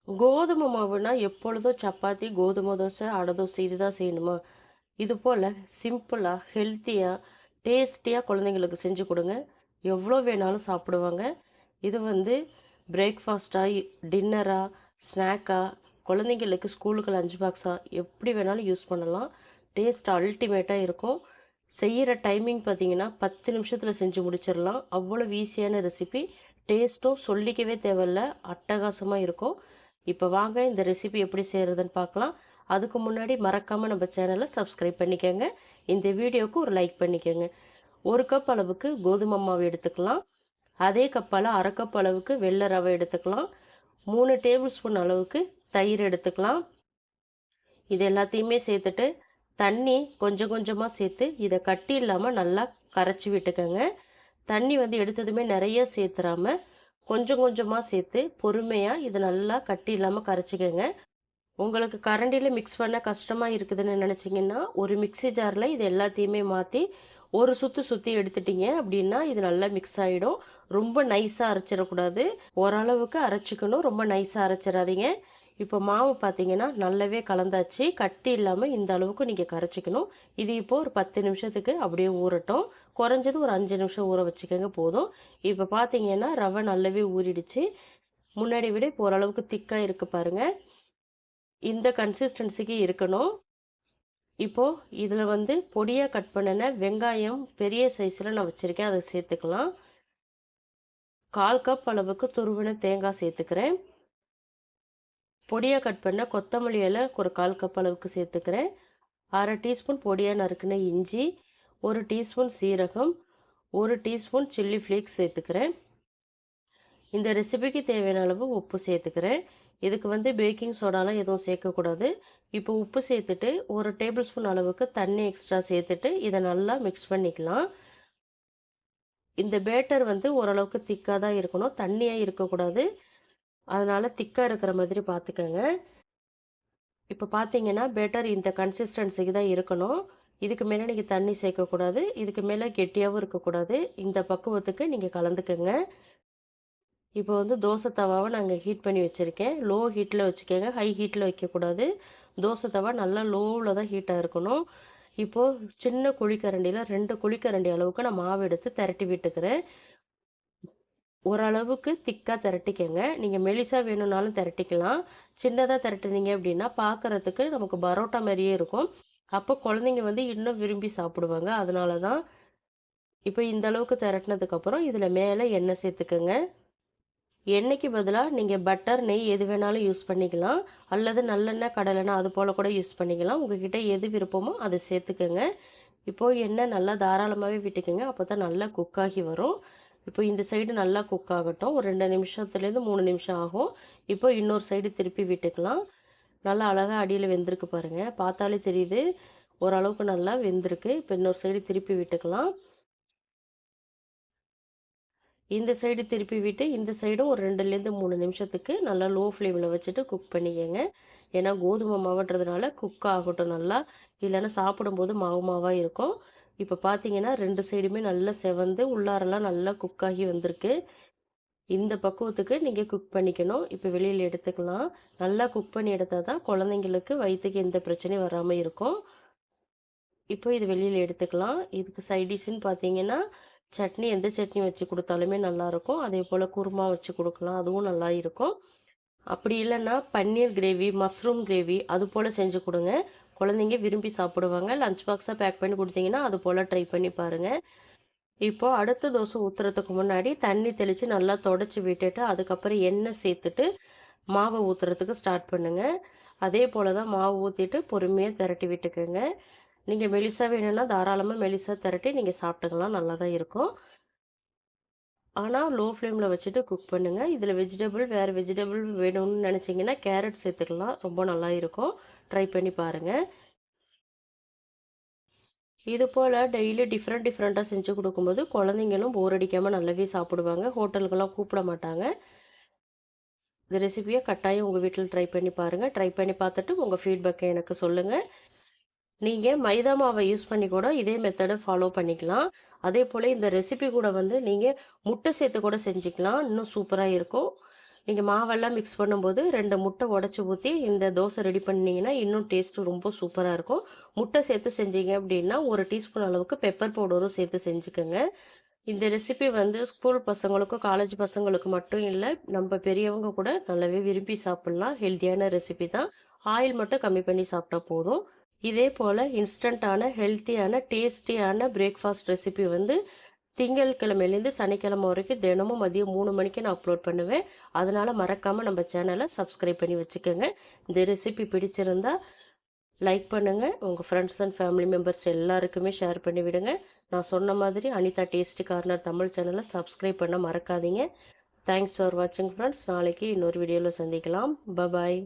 கோதுமை மாவுனா எப்பொழுதும் சப்பாத்தி, கோதுமை தோசை, அடை தோசை இதுதான் செய்யணுமா? இது போல் சிம்பிளாக, ஹெல்த்தியாக, டேஸ்டியாக குழந்தைங்களுக்கு செஞ்சு கொடுங்க. எவ்வளோ வேணாலும் சாப்பிடுவாங்க. இது வந்து பிரேக்ஃபாஸ்ட்டாக, டின்னராக, ஸ்நாக்காக, குழந்தைங்களுக்கு ஸ்கூலுக்கு லஞ்ச் பாக்ஸாக எப்படி வேணாலும் யூஸ் பண்ணலாம். டேஸ்ட் அல்டிமேட்டாக இருக்கும். செய்கிற டைமிங் பார்த்தீங்கன்னா 10 நிமிஷத்தில் செஞ்சு முடிச்சிடலாம். அவ்வளோ ஈஸியான ரெசிபி. டேஸ்ட்டும் சொல்லிக்கவே தேவையில்ல, அட்டகாசமாக இருக்கும். இப்போ வாங்க இந்த ரெசிபி எப்படி செய்கிறதுன்னு பார்க்கலாம். அதுக்கு முன்னாடி மறக்காமல் நம்ம சேனலை சப்ஸ்கிரைப் பண்ணிக்கோங்க. இந்த வீடியோவுக்கு ஒரு லைக் பண்ணிக்கோங்க. 1 கப் அளவுக்கு கோதுமை மாவு எடுத்துக்கலாம். அதே கப்பால் 1/2 கப் அளவுக்கு வெள்ளை ரவை எடுத்துக்கலாம். 3 டேபிள் ஸ்பூன் அளவுக்கு தயிர் எடுத்துக்கலாம். இது எல்லாத்தையுமே சேர்த்துட்டு தண்ணி கொஞ்சம் கொஞ்சமாக சேர்த்து இதை கட்டி இல்லாமல் நல்லா கரைச்சி விட்டுக்கோங்க. தண்ணி வந்து எடுத்ததுமே நிறைய சேர்த்துறாம கொஞ்சம் கொஞ்சமாக சேர்த்து பொறுமையாக இதை நல்லா கட்டி இல்லாமல் கரைச்சிக்கோங்க. உங்களுக்கு கரண்டியில் மிக்ஸ் பண்ண கஷ்டமாக இருக்குதுன்னு நினச்சிங்கன்னா ஒரு மிக்ஸி ஜாரில் இது எல்லாத்தையுமே மாற்றி ஒரு சுற்றி எடுத்துட்டீங்க அப்படின்னா இது நல்லா மிக்ஸ் ஆகிடும். ரொம்ப நைஸாக அரைச்சிடக்கூடாது, ஓரளவுக்கு அரைச்சிக்கணும், ரொம்ப நைஸாக அரைச்சிடாதீங்க. இப்போ மாவு பார்த்தீங்கன்னா நல்லாவே கலந்தாச்சு. கட்டி இல்லாமல் இந்த அளவுக்கு நீங்கள் கரைச்சிக்கணும். இது இப்போது ஒரு 10 நிமிஷத்துக்கு அப்படியே ஊறட்டும். குறைஞ்சது ஒரு 5 நிமிஷம் ஊற வச்சுக்கோங்க போதும். இப்போ பார்த்தீங்கன்னா ரவை நல்லாவே ஊறிடுச்சு. முன்னாடி விட இப்போ ஓரளவுக்கு திக்காக இருக்குது பாருங்கள். இந்த கன்சிஸ்டன்சிக்கு இருக்கணும். இப்போது இதில் வந்து பொடியாக கட் பண்ணின வெங்காயம் பெரிய சைஸில் நான் வச்சுருக்கேன், அதை சேர்த்துக்கலாம். 1/4 கப் அளவுக்கு துருவின தேங்காய் சேர்த்துக்கிறேன். பொடியாக கட் பண்ண கொத்தமல்லி இலை ஒரு 1/4 கப் அளவுக்கு சேர்த்துக்கிறேன். 1/2 டீஸ்பூன் பொடியாக நறுக்கின இஞ்சி, 1 டீஸ்பூன் சீரகம், 1 டீஸ்பூன் சில்லி ஃப்ளேக்ஸ் சேர்த்துக்கிறேன். இந்த ரெசிபிக்கு தேவையான அளவு உப்பு சேர்த்துக்கிறேன். இதுக்கு வந்து பேக்கிங் சோடாலாம் எதுவும் சேர்க்கக்கூடாது. இப்போ உப்பு சேர்த்துட்டு 1 டேபிள் ஸ்பூன் அளவுக்கு தண்ணி எக்ஸ்ட்ரா சேர்த்துட்டு இதை நல்லா மிக்ஸ் பண்ணிக்கலாம். இந்த பேட்டர் வந்து ஓரளவுக்கு திக்காக தான் இருக்கணும், தண்ணியாக இருக்கக்கூடாது. அதனால் திக்காக இருக்கிற மாதிரி பார்த்துக்கோங்க. இப்போ பார்த்தீங்கன்னா பேட்டர் இந்த கன்சிஸ்டன்சிக்கு தான் இருக்கணும். இதுக்கு மேலே நீங்கள் தண்ணி சேர்க்கக்கூடாது, இதுக்கு மேலே கெட்டியாகவும் இருக்கக்கூடாது. இந்த பக்குவத்துக்கு நீங்கள் கலந்துக்கங்க. இப்போ வந்து தோசை தவாவை நாங்கள் ஹீட் பண்ணி வச்சுருக்கேன். லோ ஹீட்டில் வச்சுக்கோங்க, ஹை ஹீட்டில் வைக்கக்கூடாது. தோசை தவா நல்லா லோவில் தான் ஹீட்டாக இருக்கணும். இப்போது சின்ன குழிக்கரண்டியில் 2 குழிக்கரண்டி அளவுக்கு நான் மாவு எடுத்து திரட்டி விட்டுக்கிறேன். ஓரளவுக்கு திக்காக திரட்டிக்கங்க. நீங்கள் மெலிசாக வேணும்னாலும் திரட்டிக்கலாம். சின்னதாக திரட்டுனீங்க அப்படின்னா பார்க்குறதுக்கு நமக்கு பரோட்டா மாதிரியே இருக்கும். அப்போ குழந்தைங்க வந்து இன்னும் விரும்பி சாப்பிடுவாங்க. அதனால தான். இப்போ இந்த அளவுக்கு திரட்டினதுக்கப்புறம் இதில் மேலே எண்ணெய் சேர்த்துக்கோங்க. எண்ணெய்க்கு பதிலாக நீங்கள் பட்டர், நெய் எது வேணாலும் யூஸ் பண்ணிக்கலாம். அல்லது நல்லெண்ணெய், கடலெண்ணெய் அது போல் கூட யூஸ் பண்ணிக்கலாம். உங்கள்கிட்ட எது விருப்பமோ அதை சேர்த்துக்கோங்க. இப்போது எண்ணெய் நல்லா தாராளமாகவே விட்டுக்கோங்க, அப்போ தான் நல்லா குக்காகி வரும். இப்போ இந்த சைடு நல்லா குக் ஆகட்டும். ஒரு 2 நிமிஷத்துலேருந்து 3 நிமிஷம் ஆகும். இப்போ இன்னொரு சைடு திருப்பி விட்டுக்கலாம். நல்லா அழகாக அடியில் வெந்திருக்கு பாருங்கள், பார்த்தாலே தெரியுது. ஓரளவுக்கு நல்லா வெந்திருக்கு. இப்போ இன்னொரு சைடு திருப்பி விட்டுக்கலாம். இந்த சைடு திருப்பி விட்டு இந்த சைடும் ஒரு 2லேருந்து 3 நிமிஷத்துக்கு நல்லா லோ ஃப்ளேமில் வச்சுட்டு குக் பண்ணிக்கங்க. ஏன்னா கோதுமை மாவுன்றதுனால குக் ஆகட்டும் நல்லா, இல்லைன்னா சாப்பிடும்போது மாவு மாவாக இருக்கும். இப்போ பார்த்தீங்கன்னா 2 சைடுமே நல்லா செவந்து உள்ளாரெல்லாம் நல்லா குக்காகி வந்திருக்கு. இந்த பக்குவத்துக்கு நீங்கள் குக் பண்ணிக்கணும். இப்போ வெளியில் எடுத்துக்கலாம். நல்லா குக் பண்ணி எடுத்தால் தான் குழந்தைங்களுக்கு வயிற்றுக்கு எந்த பிரச்சனையும் வராமல் இருக்கும். இப்போ இது வெளியில் எடுத்துக்கலாம். இதுக்கு சைடிஷ்ன்னு பார்த்தீங்கன்னா சட்னி, எந்த சட்னி வச்சு கொடுத்தாலுமே நல்லாயிருக்கும். அதே போல் குருமா வச்சு கொடுக்கலாம், அதுவும் நல்லா இருக்கும். அப்படி இல்லைன்னா பன்னீர் கிரேவி, மஷ்ரூம் கிரேவி அது போல் செஞ்சு கொடுங்க. குழந்தைங்க விரும்பி சாப்பிடுவாங்க. லஞ்ச் பாக்ஸாக பேக் பண்ணி கொடுத்தீங்கன்னா அது போல் ட்ரை பண்ணி பாருங்கள். இப்போது அடுத்த தோசை ஊற்றுறதுக்கு முன்னாடி தண்ணி தெளித்து நல்லா தொடச்சி விட்டுட்டு அதுக்கப்புறம் எண்ணெய் சேர்த்துட்டு மாவை ஊற்றுறதுக்கு ஸ்டார்ட் பண்ணுங்கள். அதே போல் தான் மாவு ஊற்றிட்டு பொறுமையாக திரட்டி விட்டுக்கோங்க. நீங்கள் மெலிசா வேணும்னா தாராளமாக மெலிசா திரட்டி நீங்கள் சாப்பிட்டுக்கலாம், நல்லா தான் இருக்கும். ஆனால் லோ ஃப்ளேமில் வச்சுட்டு குக் பண்ணுங்கள். இதில் வேறு வெஜிடபிள் வேணும்னு நினச்சிங்கன்னா கேரட் சேர்த்துக்கலாம், ரொம்ப நல்லா இருக்கும். ட்ரை பண்ணி பாருங்கள். இது போல் டெய்லி டிஃப்ரெண்ட்டாக செஞ்சு கொடுக்கும்போது குழந்தைங்களும் போர் அடிக்காமல் நல்லாவே சாப்பிடுவாங்க. ஹோட்டலுக்கெல்லாம் கூப்பிட மாட்டாங்க. இந்த ரெசிபியை கட்டாயம் உங்கள் வீட்டில் ட்ரை பண்ணி பாருங்கள். ட்ரை பண்ணி பார்த்துட்டு உங்கள் ஃபீட்பேக்கை எனக்கு சொல்லுங்கள். நீங்கள் மைதா மாவை யூஸ் பண்ணி கூட இதே மெத்தடை ஃபாலோ பண்ணிக்கலாம். அதே போல் இந்த ரெசிபி கூட வந்து நீங்கள் முட்டை சேர்த்து கூட செஞ்சுக்கலாம், இன்னும் சூப்பராக இருக்கும். நீங்கள் மாவெல்லாம் மிக்ஸ் பண்ணும்போது 2 முட்டை உடச்சி ஊற்றி இந்த தோசை ரெடி பண்ணிங்கன்னா இன்னும் டேஸ்ட்டு ரொம்ப சூப்பராக இருக்கும். முட்டை சேர்த்து செஞ்சீங்க அப்படின்னா 1 டீஸ்பூன் அளவுக்கு பெப்பர் பவுடரும் சேர்த்து செஞ்சுக்கோங்க. இந்த ரெசிபி வந்து ஸ்கூல் பசங்களுக்கும் காலேஜ் பசங்களுக்கு மட்டும் இல்லை, நம்ம பெரியவங்க கூட நல்லாவே விரும்பி சாப்பிட்லாம். ஹெல்த்தியான ரெசிபி தான். ஆயில் மட்டும் கம்மி பண்ணி சாப்பிட்டா போதும். இதே போல் இன்ஸ்டண்ட்டான ஹெல்த்தியான டேஸ்டியான பிரேக்ஃபாஸ்ட் ரெசிபி வந்து திங்கட்கிழமையிலேருந்து சனிக்கிழமை வரைக்கும் தினமும் மதியம் 3 மணிக்கு நான் அப்லோட் பண்ணுவேன். அதனால் மறக்காமல் நம்ம சேனலை சப்ஸ்கிரைப் பண்ணி வச்சுக்கோங்க. இந்த ரெசிபி பிடிச்சிருந்தா லைக் பண்ணுங்கள். உங்கள் ஃப்ரெண்ட்ஸ் அண்ட் ஃபேமிலி மெம்பர்ஸ் எல்லாருக்குமே ஷேர் பண்ணி விடுங்க. நான் சொன்ன மாதிரி அனிதா டேஸ்டி கார்னர் தமிழ் சேனலை சப்ஸ்கிரைப் பண்ண மறக்காதீங்க. தேங்க்ஸ் ஃபார் வாட்சிங் ஃப்ரெண்ட்ஸ். நாளைக்கு இன்னொரு வீடியோவில் சந்திக்கலாம். பபாய்.